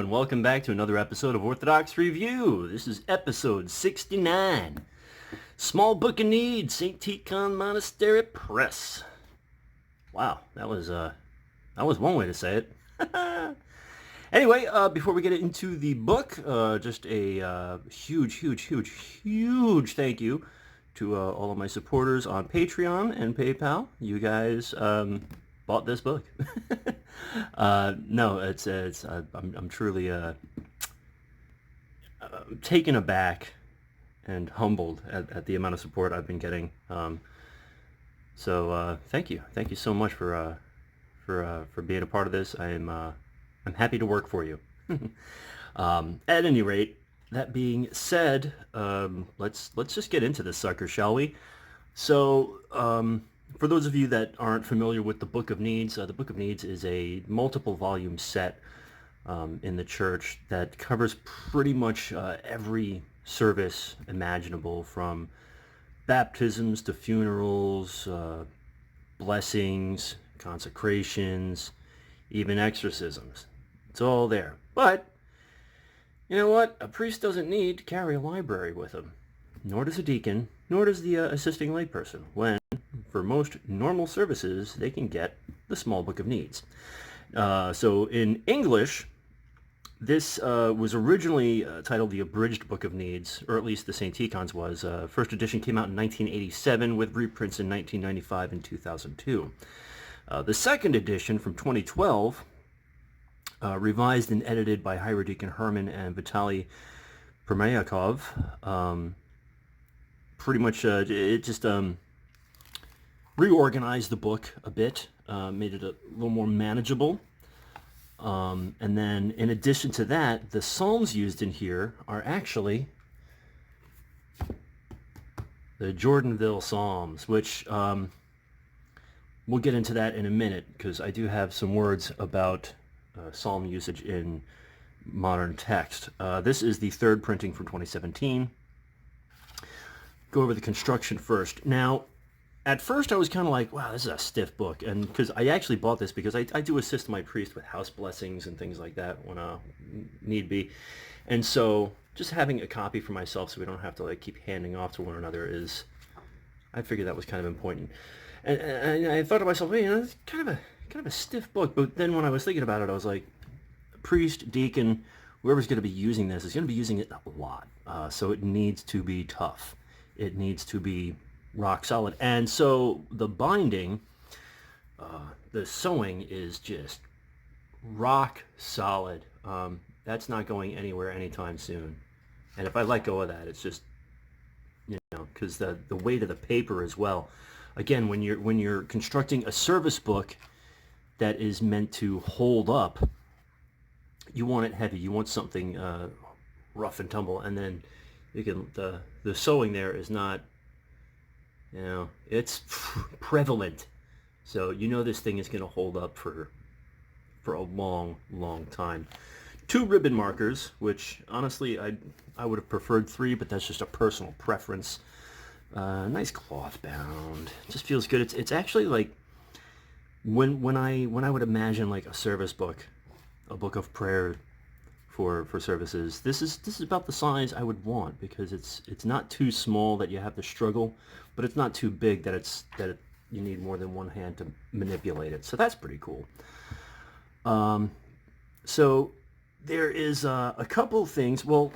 and welcome back to another episode of Orthodox Review. This is episode 69. Small Book of Need, St. Tikhon Monastery Press. Wow, that was one way to say it. Anyway, before we get into the book, just a huge thank you to all of my supporters on Patreon and PayPal. You guys bought this book. No, I'm truly taken aback and humbled at the amount of support I've been getting. So thank you so much for being a part of this. I'm happy to work for you. At any rate, that being said, let's just get into this sucker, shall we? So, for those of you that aren't familiar with the Book of Needs, the Book of Needs is a multiple volume set in the church that covers pretty much every service imaginable, from baptisms to funerals, blessings, consecrations, even exorcisms. It's all there. But, you know what? A priest doesn't need to carry a library with him. Nor does a deacon, nor does the assisting layperson, when, for most normal services, they can get the Small Book of Needs. So in English, this was originally titled the Abridged Book of Needs, or at least the St. Tikhon's was. First edition came out in 1987 with reprints in 1995 and 2002. The second edition from 2012, revised and edited by Hierodeacon Herman and Vitaly Permayakov, pretty much it just reorganized the book a bit, made it a little more manageable. And then in addition to that, the Psalms used in here are actually the Jordanville Psalms, which we'll get into that in a minute, because I do have some words about Psalm usage in modern text. This is the third printing from 2017. Go over the construction first. Now, at first I was kind of like, wow, this is a stiff book, and because I actually bought this because I do assist my priest with house blessings and things like that when need be, and so just having a copy for myself so we don't have to like keep handing off to one another I figured that was kind of important. And I thought to myself, hey, it's kind of a stiff book. But then when I was thinking about it, I was like, priest, deacon, whoever's going to be using this is going to be using it a lot, so it needs to be tough. It needs to be rock solid. And so the binding, the sewing is just rock solid. That's not going anywhere anytime soon. And if I let go of that, it's just, because the weight of the paper as well. Again, when you're constructing a service book that is meant to hold up, you want it heavy. You want something rough and tumble, and then you can the sewing there is not, it's prevalent. So this thing is going to hold up for a long time. 2 ribbon markers, which honestly I would have preferred 3, but that's just a personal preference. Nice cloth bound. Just feels good. It's actually like when I would imagine like a service book, a book of prayer for services. This is about the size I would want, because it's not too small that you have to struggle, but it's not too big that you need more than one hand to manipulate it. So that's pretty cool. So there is a couple things. Well,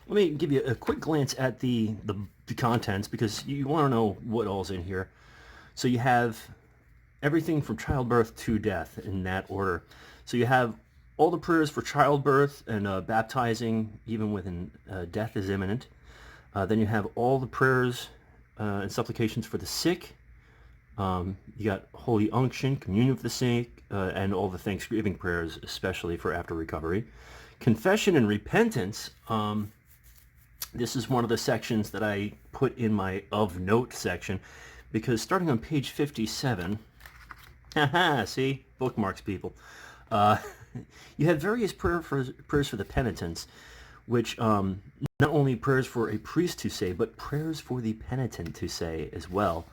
let me give you a quick glance at the contents, because you want to know what all's in here. So you have everything from childbirth to death in that order. So you have all the prayers for childbirth and baptizing, even when death is imminent. Then you have all the prayers and supplications for the sick. You got Holy Unction, Communion with the Sick, and all the Thanksgiving prayers, especially for after recovery. Confession and repentance. This is one of the sections that I put in my of note section, because starting on page 57, see, bookmarks, people. You have various prayers for the penitents, which not only prayers for a priest to say, but prayers for the penitent to say as well.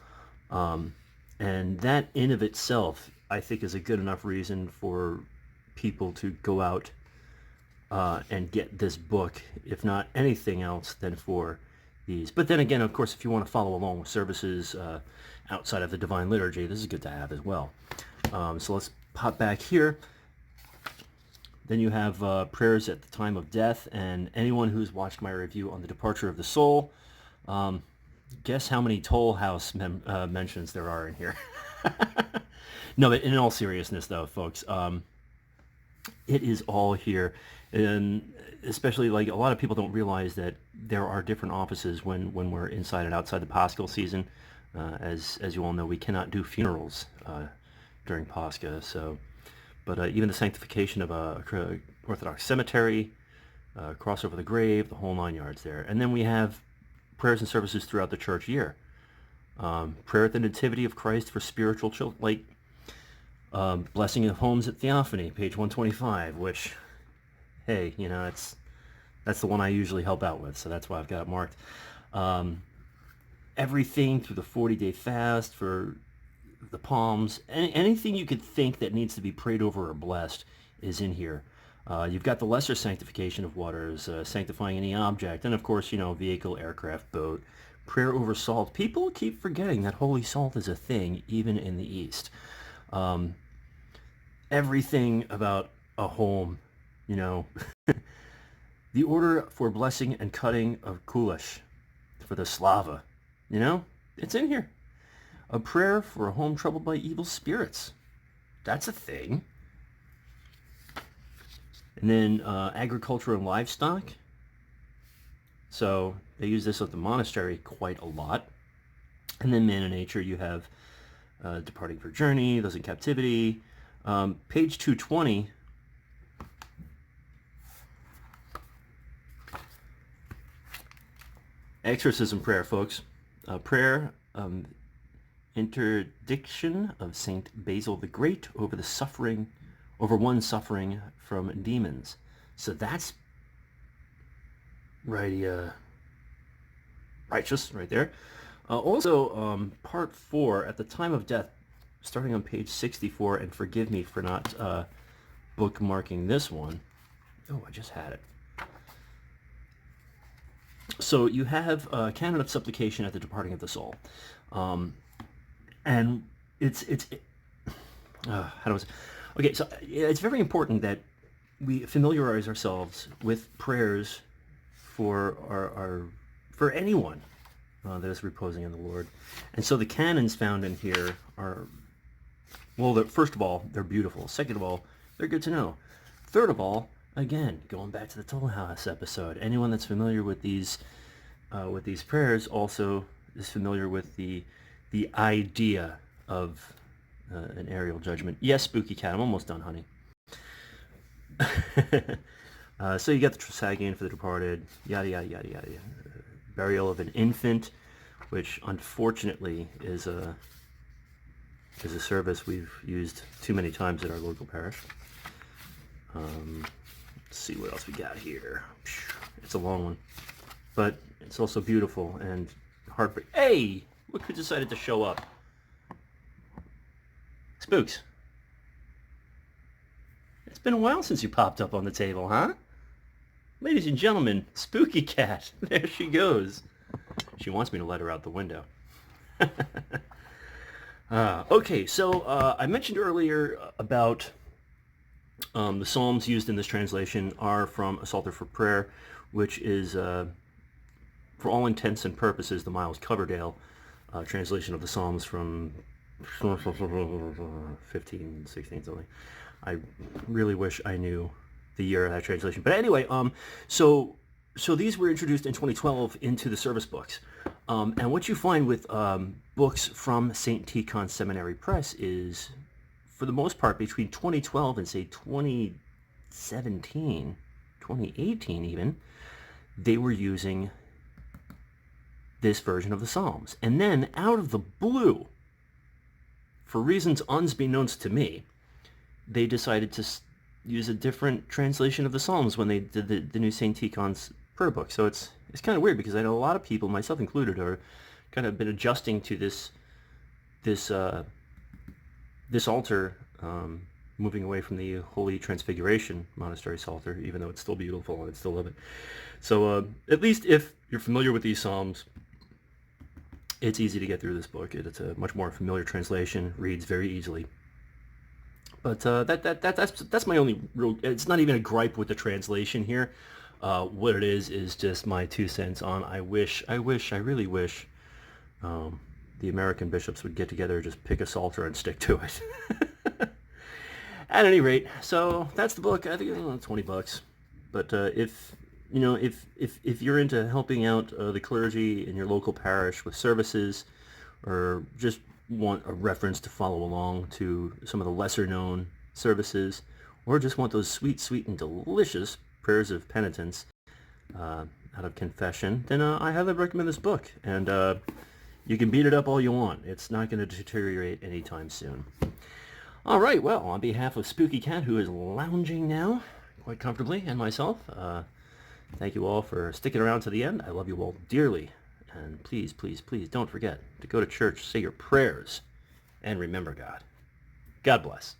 And that in of itself, I think, is a good enough reason for people to go out and get this book, if not anything else, then for these. But then again, of course, if you want to follow along with services outside of the Divine Liturgy, this is good to have as well. So let's pop back here. Then you have prayers at the time of death, and anyone who's watched my review on the departure of the soul, guess how many Toll House mentions there are in here. No, but in all seriousness, though, folks, it is all here, and especially like a lot of people don't realize that there are different offices when we're inside and outside the Paschal season. As you all know, we cannot do funerals during Pascha, so. But even the sanctification of a Orthodox cemetery, cross over the grave, the whole 9 yards there. And then we have prayers and services throughout the church year. Prayer at the Nativity of Christ for spiritual children, like blessing of homes at Theophany, page 125, which, hey, you know, that's the one I usually help out with, so that's why I've got it marked. Everything through the 40-day fast for the palms, anything you could think that needs to be prayed over or blessed is in here. You've got the lesser sanctification of waters, sanctifying any object, and of course, you know, vehicle, aircraft, boat, prayer over salt. People keep forgetting that holy salt is a thing, even in the East. Everything about a home, you know, the order for blessing and cutting of kulish for the slava, you know, it's in here. A prayer for a home troubled by evil spirits. That's a thing. And then agriculture and livestock. So they use this at the monastery quite a lot. And then man and nature, you have departing for journey, those in captivity. Page 220. Exorcism prayer, folks. Prayer... interdiction of Saint Basil the Great over one suffering from demons. So that's righteous right there. Also, part 4 at the time of death, starting on page 64, and forgive me for not bookmarking this one. Oh, I just had it. So you have canon of supplication at the departing of the soul. And okay, so it's very important that we familiarize ourselves with prayers for for anyone that is reposing in the Lord. And so the canons found in here are, well, first of all, they're beautiful. Second of all, they're good to know. Third of all, again, going back to the Toll House episode, anyone that's familiar with these prayers also is familiar with the idea of an aerial judgment. Yes, Spooky Cat, I'm almost done, honey. So you got the Trisagion for the departed, yada, yada, yada, yada. Burial of an infant, which unfortunately is a service we've used too many times at our local parish. Let's see what else we got here. It's a long one, but it's also beautiful and heartbreaking. Hey! Look who decided to show up. Spooks. It's been a while since you popped up on the table, huh? Ladies and gentlemen, Spooky Cat. There she goes. She wants me to let her out the window. Okay, so I mentioned earlier about the Psalms used in this translation are from A Psalter for Prayer, which is, for all intents and purposes, the Miles Coverdale translation of the Psalms from 15, 16 something. I really wish I knew the year of that translation. But anyway, so these were introduced in 2012 into the service books. And what you find with books from St. Tikhon Seminary Press is, for the most part, between 2012 and say 2017, 2018 even, they were using this version of the Psalms. And then, out of the blue, for reasons unbeknownst to me, they decided to use a different translation of the Psalms when they did the new St. Tikhon's prayer book. So it's kind of weird, because I know a lot of people, myself included, are kind of been adjusting to this altar moving away from the Holy Transfiguration Monastery Psalter, even though it's still beautiful and I still love it. So at least if you're familiar with these Psalms, it's easy to get through this book. It's a much more familiar translation, reads very easily. But that's my only real. It's not even a gripe with the translation here. What it is just my 2 cents on. I really wish the American bishops would get together, just pick a psalter and stick to it. At any rate, so that's the book. I think it's $20. But if you're into helping out the clergy in your local parish with services, or just want a reference to follow along to some of the lesser known services, or just want those sweet, sweet and delicious prayers of penitence out of confession, then I highly recommend this book. And you can beat it up all you want. It's not going to deteriorate anytime soon. All right, well, on behalf of Spooky Cat, who is lounging now quite comfortably, and myself, thank you all for sticking around to the end. I love you all dearly. And please, please, please don't forget to go to church, say your prayers, and remember God. God bless.